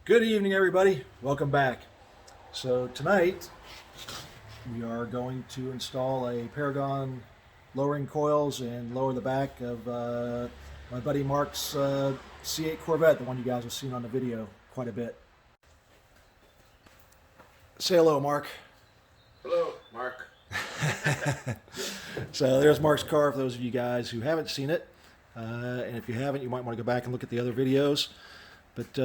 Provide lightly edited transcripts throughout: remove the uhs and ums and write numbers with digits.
Good evening, everybody. Welcome back. So tonight we are going to install a Paragon lowering coils and lower the back of my buddy Mark's C8 Corvette, the one you guys have seen on the video quite a bit. Say hello, Mark. Hello, Mark. So there's Mark's car for those of you guys who haven't seen it. And if you haven't, you might want to go back and look at the other videos. But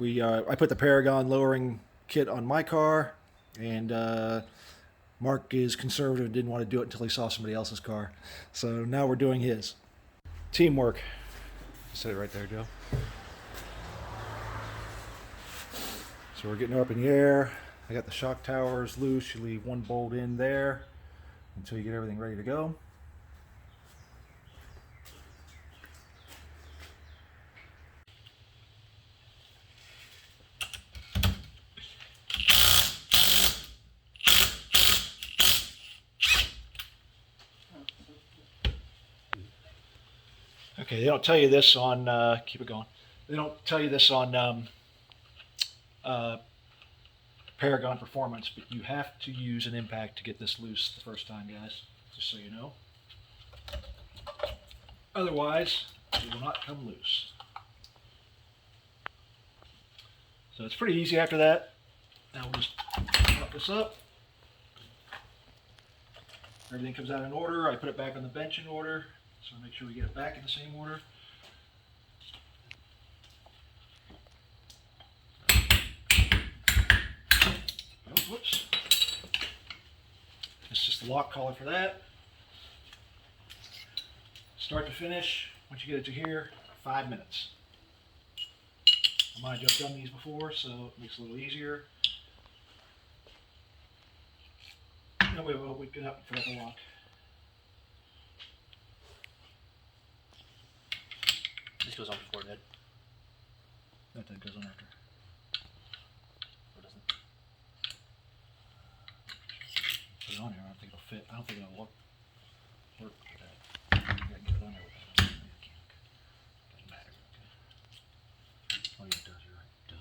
I put the Paragon lowering kit on my car, and Mark is conservative and didn't want to do it until he saw somebody else's car. So now we're doing his. Teamwork. Set it right there, Joe. So we're getting her up in the air. I got the shock towers loose. You leave one bolt in there until you get everything ready to go. Okay, they don't tell you this on, keep it going. They don't tell you this on Paragon Performance, but you have to use an impact to get this loose the first time, guys, just so you know. Otherwise, it will not come loose. So it's pretty easy after that. Now we'll just pop this up. Everything comes out in order. I put it back on the bench in order, so make sure we get it back in the same order. Oh, whoops. It's just the lock collar for that. Start to finish, once you get it to here, 5 minutes. Mind you, I've done these before, so it makes it a little easier. No, we can up for the lock. This goes on before that. That goes on after. Or doesn't? Put it on here. I don't think it'll fit. I don't think it'll work with that. I gotta get it on there with that. Doesn't matter. Okay. Oh yeah, it does. You're right. Duh.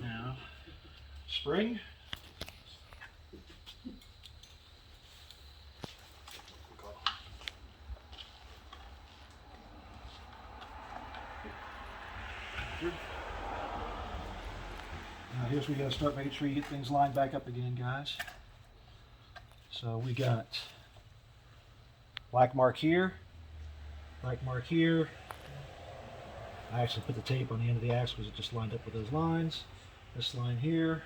Now, spring. Now here's where you gotta start making sure you get things lined back up again, guys. So we got black mark here, black mark here. I actually put the tape on the end of the axle because it just lined up with those lines. This line here.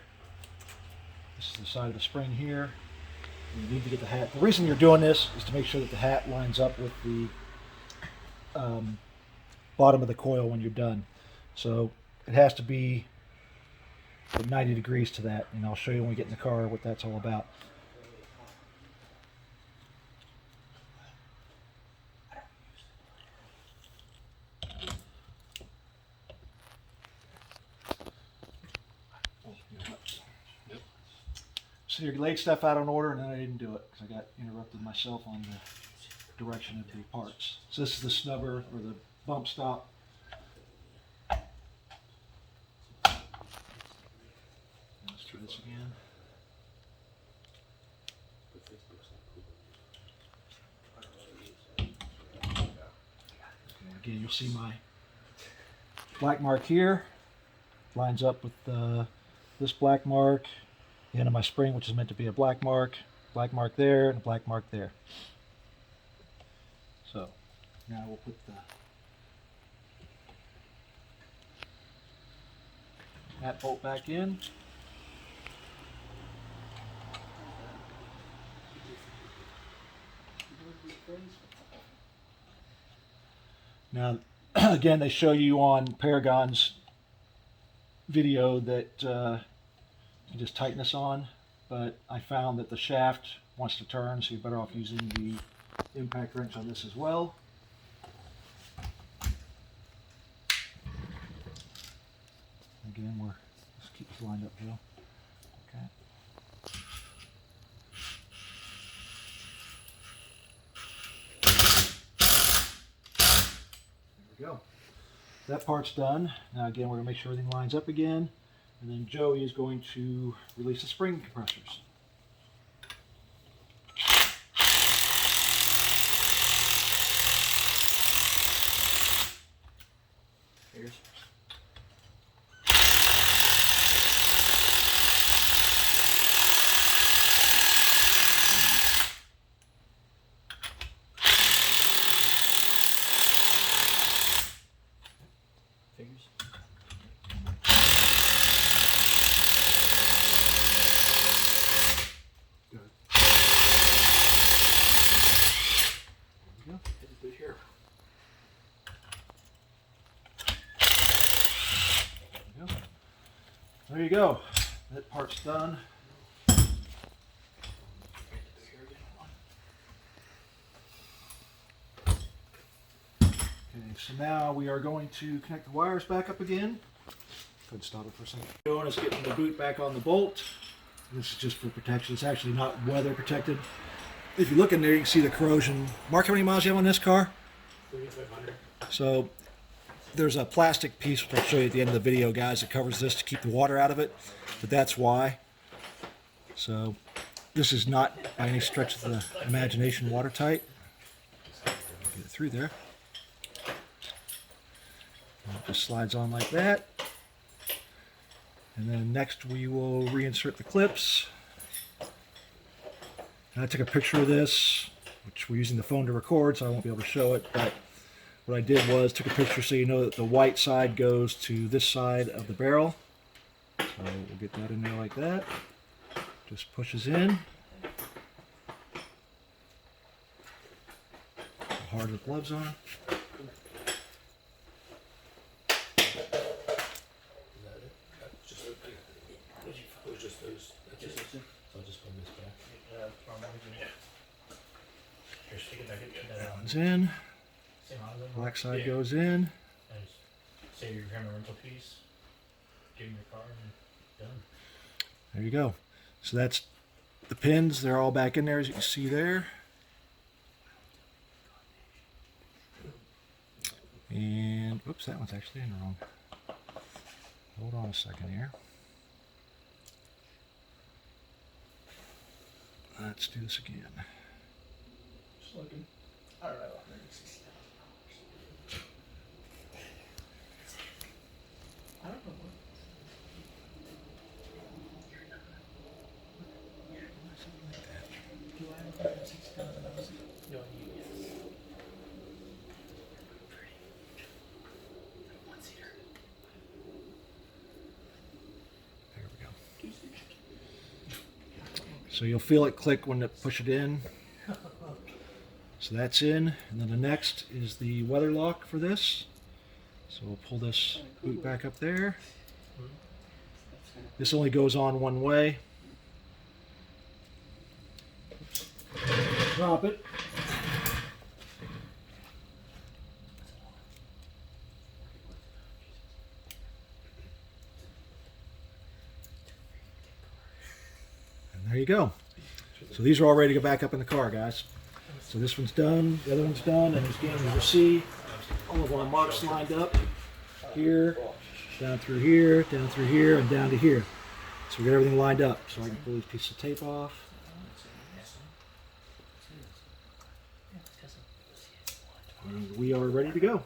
This is the side of the spring here. You need to get the hat. The reason you're doing this is to make sure that the hat lines up with the bottom of the coil when you're done. So it has to be 90 degrees to that, and I'll show you when we get in the car what that's all about. So you laid stuff out on order, and then I didn't do it because I got interrupted myself on the direction of the parts. So this is the snubber or the bump stop. Let's try this again. Okay, again, you'll see my black mark here lines up with this black mark. The end of my spring, which is meant to be a black mark there, and a black mark there. So now we'll put that bolt back in. Now again, they show you on Paragon's video that you just tighten this on, but I found that the shaft wants to turn, so you're better off using the impact wrench on this as well. Again, let's keep this lined up, Joe. Okay. There we go. That part's done. Now again, we're going to make sure everything lines up again. And then Joey is going to release the spring compressors. Here's. Figures. Good. There we go. It's good here. There you go. That part's done. Okay, so now we are going to connect the wires back up again. Go ahead and stop it for a second. Doing is getting the boot back on the bolt. This is just for protection. It's actually not weather protected. If you look in there, you can see the corrosion. Mark, how many miles you have on this car? 3,500. So there's a plastic piece, which I'll show you at the end of the video, guys, that covers this to keep the water out of it. But that's why. So this is not by any stretch of the imagination watertight. Get it through there. And it just slides on like that. And then next we will reinsert the clips. And I took a picture of this, which we're using the phone to record, so I won't be able to show it. But what I did was took a picture so you know that the white side goes to this side of the barrel. So we'll get that in there like that. Just pushes in. How hard the gloves on. That one's in. Black side goes in. Say you're having a rental piece, give them your car, and done. There you go. So that's the pins. They're all back in there, as you can see there. And oops, that one's actually in wrong. Hold on a second here. Let's do this again. Just looking. All right, $160. I don't know what. Do I have $160? No, yes. There we go. So you'll feel it click when you push it in. So that's in, and then the next is the weather lock for this. So we'll pull this boot back up there. This only goes on one way. Drop it. And there you go. So these are all ready to go back up in the car, guys. So this one's done, the other one's done, and again, as you see, all of our marks lined up here, down through here, and down to here. So we got everything lined up. So I can pull these pieces of tape off. And we are ready to go.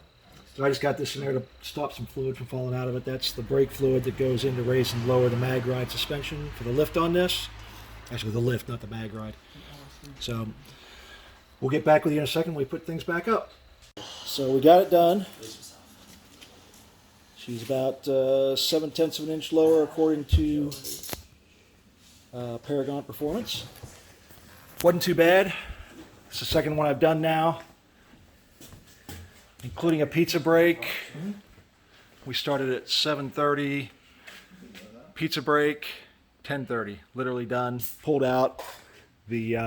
So I just got this in there to stop some fluid from falling out of it. That's the brake fluid that goes in to raise and lower the mag ride suspension for the lift on this. Actually, the lift, not the mag ride. So we'll get back with you in a second when we put things back up. So we got it done. She's about 7/10 of an inch lower according to Paragon Performance. Wasn't too bad. It's the second one I've done now. including a pizza break. We started at 7:30. Pizza break, 10:30. Literally done. Pulled out the.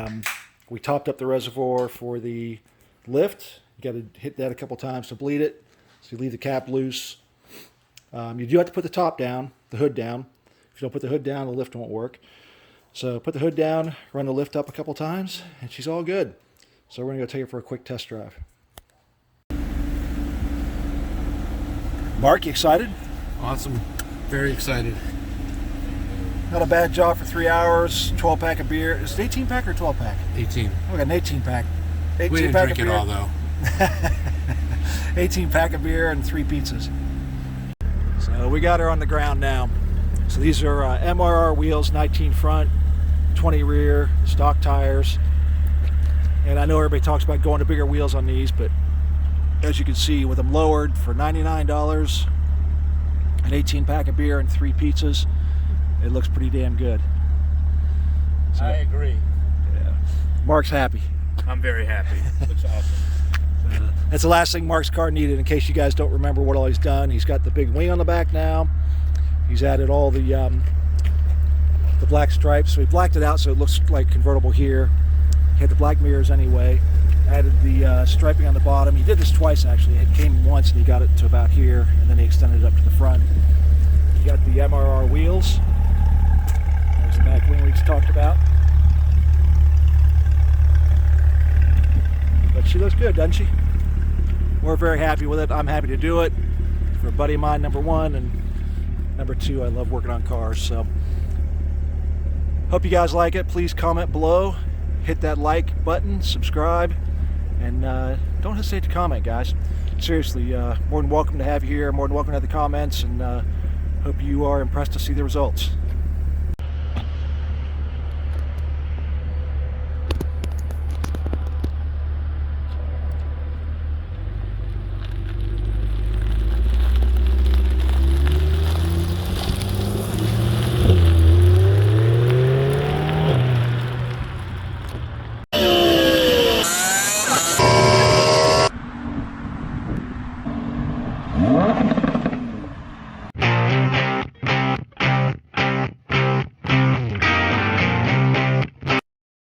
We topped up the reservoir for the lift. You got to hit that a couple times to bleed it. So you leave the cap loose. You do have to put the top down, the hood down. If you don't put the hood down, the lift won't work. So put the hood down, run the lift up a couple times, and she's all good. So we're going to go take her for a quick test drive. Mark, you excited? Awesome. Very excited. Not a bad job for 3 hours, 12-pack of beer. Is it 18-pack or 12-pack? 18. Oh, we got an 18-pack. We didn't drink it all, though. 18-pack of beer and 3 pizzas. So we got her on the ground now. So these are MRR wheels, 19 front, 20 rear, stock tires. And I know everybody talks about going to bigger wheels on these, but as you can see, with them lowered for $99, an 18-pack of beer and 3 pizzas, it looks pretty damn good. So, I agree. yeah. Mark's happy. I'm very happy. Looks awesome. That's the last thing Mark's car needed, in case you guys don't remember what all he's done. He's got the big wing on the back now. He's added all the black stripes. So he blacked it out so it looks like convertible here. He had the black mirrors anyway. Added the striping on the bottom. He did this twice, actually. It came once and he got it to about here, and then he extended it up to the front. He got the MRR wheels. There's the back wing we just talked about. But she looks good, doesn't she? We're very happy with it. I'm happy to do it for a buddy of mine, number 1, and number 2, I love working on cars. So hope you guys like it. Please comment below, hit that like button, subscribe, and don't hesitate to comment, guys. Seriously, more than welcome to have you here, more than welcome to have the comments, and hope you are impressed to see the results.